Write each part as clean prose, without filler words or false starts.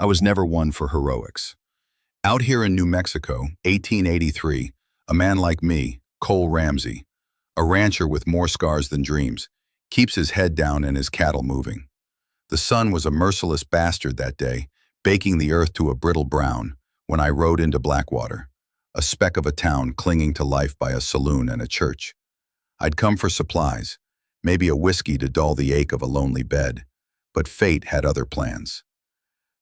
I was never one for heroics. Out here in New Mexico, 1883, a man like me, Cole Ramsey, a rancher with more scars than dreams, keeps his head down and his cattle moving. The sun was a merciless bastard that day, baking the earth to a brittle brown when I rode into Blackwater, a speck of a town clinging to life by a saloon and a church. I'd come for supplies, maybe a whiskey to dull the ache of a lonely bed, but fate had other plans.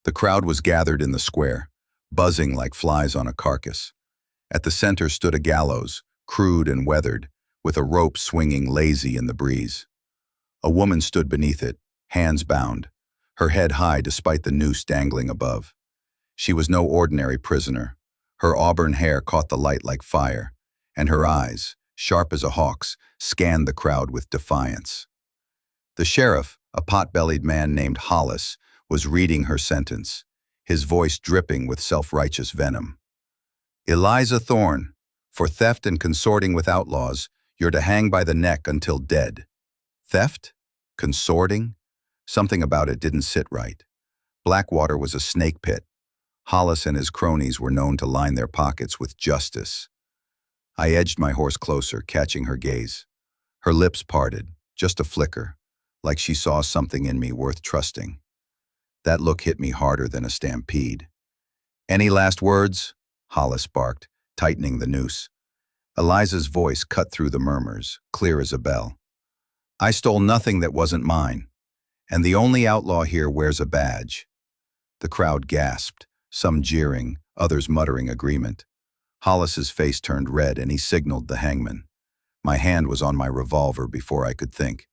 The crowd was gathered in the square, buzzing like flies on a carcass. At the center stood a gallows, crude and weathered, with a rope swinging lazy in the breeze. A woman stood beneath it, hands bound, her head high despite the noose dangling above. She was no ordinary prisoner. Her auburn hair caught the light like fire, and her eyes, sharp as a hawk's, scanned the crowd with defiance. The sheriff, a pot-bellied man named Hollis, was reading her sentence, his voice dripping with self-righteous venom. Eliza Thorne, for theft and consorting with outlaws, you're to hang by the neck until dead. Theft? Consorting? Something about it didn't sit right. Blackwater was a snake pit. Hollis and his cronies were known to line their pockets with justice. I edged my horse closer, catching her gaze. Her lips parted, just a flicker, like she saw something in me worth trusting. That look hit me harder than a stampede. "Any last words?" Hollis barked, tightening the noose. Eliza's voice cut through the murmurs, clear as a bell. "I stole nothing that wasn't mine, and the only outlaw here wears a badge." The crowd gasped, some jeering, others muttering agreement. Hollis's face turned red and he signaled the hangman. My hand was on my revolver before I could think.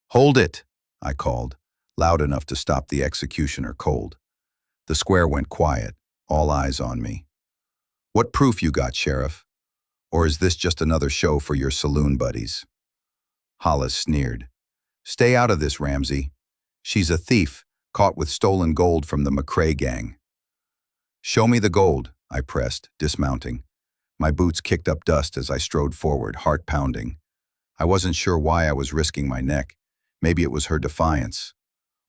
"Hold it!" I called, loud enough to stop the executioner cold. The square went quiet, all eyes on me. "What proof you got, Sheriff? Or is this just another show for your saloon buddies?" Hollis sneered. "Stay out of this, Ramsey. She's a thief, caught with stolen gold from the McCrae gang." "Show me the gold," I pressed, dismounting. My boots kicked up dust as I strode forward, heart pounding. I wasn't sure why I was risking my neck. Maybe it was her defiance.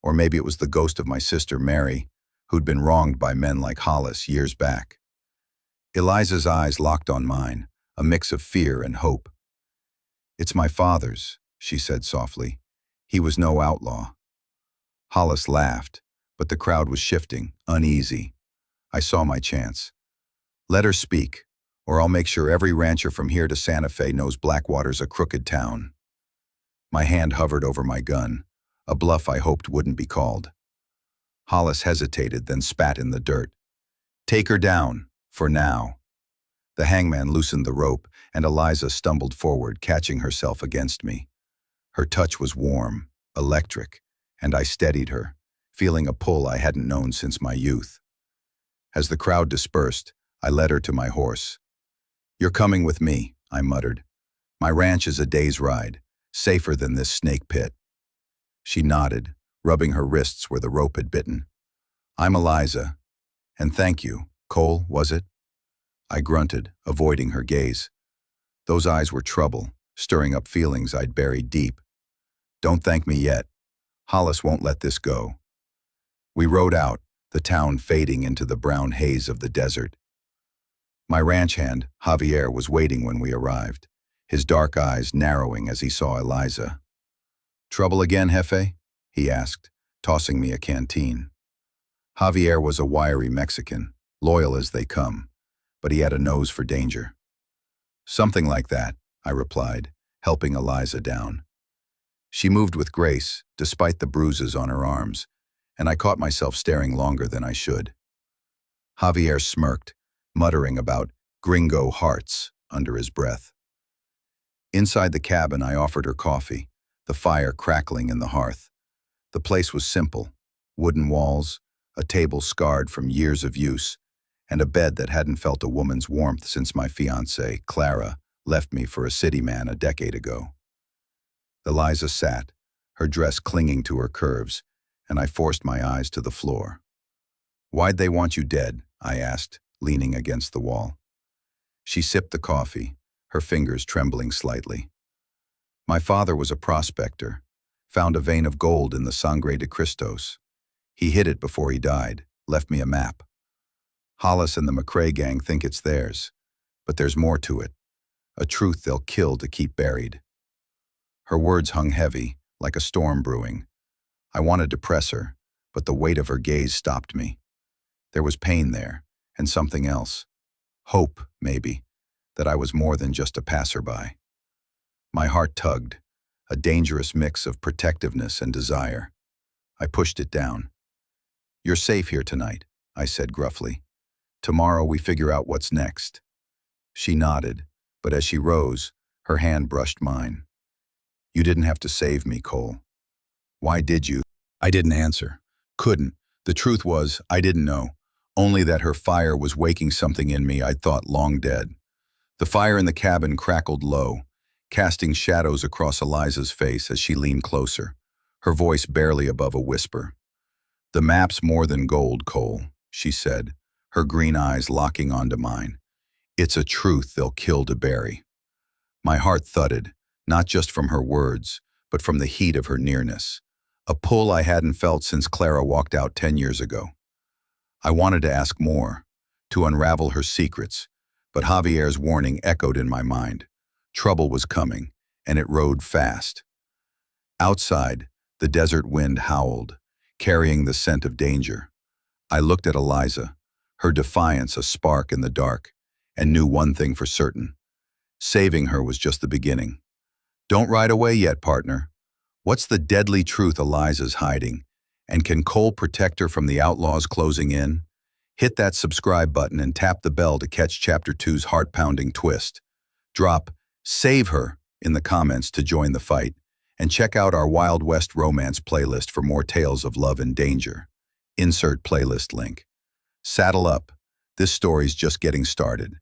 Or maybe it was the ghost of my sister, Mary, who'd been wronged by men like Hollis years back. Eliza's eyes locked on mine, a mix of fear and hope. "It's my father's," she said softly. "He was no outlaw." Hollis laughed, but the crowd was shifting, uneasy. I saw my chance. "Let her speak, or I'll make sure every rancher from here to Santa Fe knows Blackwater's a crooked town." My hand hovered over my gun, a bluff I hoped wouldn't be called. Hollis hesitated, then spat in the dirt. "Take her down, for now." The hangman loosened the rope, and Eliza stumbled forward, catching herself against me. Her touch was warm, electric, and I steadied her, feeling a pull I hadn't known since my youth. As the crowd dispersed, I led her to my horse. "You're coming with me," I muttered. "My ranch is a day's ride, safer than this snake pit." She nodded, rubbing her wrists where the rope had bitten. "I'm Eliza. And thank you. Cole, was it?" I grunted, avoiding her gaze. Those eyes were trouble, stirring up feelings I'd buried deep. "Don't thank me yet. Hollis won't let this go." We rode out, the town fading into the brown haze of the desert. My ranch hand, Javier, was waiting when we arrived, his dark eyes narrowing as he saw Eliza. "Trouble again, Jefe?" he asked, tossing me a canteen. Javier was a wiry Mexican, loyal as they come, but he had a nose for danger. "Something like that," I replied, helping Eliza down. She moved with grace, despite the bruises on her arms, and I caught myself staring longer than I should. Javier smirked, muttering about gringo hearts under his breath. Inside the cabin, I offered her coffee, the fire crackling in the hearth. The place was simple: wooden walls, a table scarred from years of use, and a bed that hadn't felt a woman's warmth since my fiancée, Clara, left me for a city man a decade ago. Eliza sat, her dress clinging to her curves, and I forced my eyes to the floor. "Why'd they want you dead?" I asked, leaning against the wall. She sipped the coffee, her fingers trembling slightly. "My father was a prospector, found a vein of gold in the Sangre de Cristos. He hid it before he died, left me a map. Hollis and the McRae gang think it's theirs, but there's more to it, a truth they'll kill to keep buried. Her words hung heavy, like a storm brewing. I wanted to press her, but the weight of her gaze stopped me. There was pain there, and something else. Hope, maybe, that I was more than just a passerby. My heart tugged, a dangerous mix of protectiveness and desire. I pushed it down. "You're safe here tonight," I said gruffly. "Tomorrow we figure out what's next." She nodded, but as she rose, her hand brushed mine. "You didn't have to save me, Cole." "Why did you?" I didn't answer. Couldn't. The truth was, I didn't know. Only that her fire was waking something in me I'd thought long dead. The fire in the cabin crackled low, casting shadows across Eliza's face as she leaned closer, her voice barely above a whisper. "The map's more than gold, Cole," she said, her green eyes locking onto mine. "It's a truth they'll kill to bury." My heart thudded, not just from her words, but from the heat of her nearness, a pull I hadn't felt since Clara walked out 10 years ago. I wanted to ask more, to unravel her secrets, but Javier's warning echoed in my mind. Trouble was coming, and it rode fast. Outside, the desert wind howled, carrying the scent of danger. I looked at Eliza, her defiance a spark in the dark, and knew one thing for certain. Saving her was just the beginning. "Don't ride away yet, partner. What's the deadly truth Eliza's hiding? And can Cole protect her from the outlaws closing in?" Hit that subscribe button and tap the bell to catch Chapter 2's heart-pounding twist. Drop "Save Her" in the comments to join the fight, and check out our Wild West romance playlist for more tales of love and danger. Insert playlist link. Saddle up. This story's just getting started.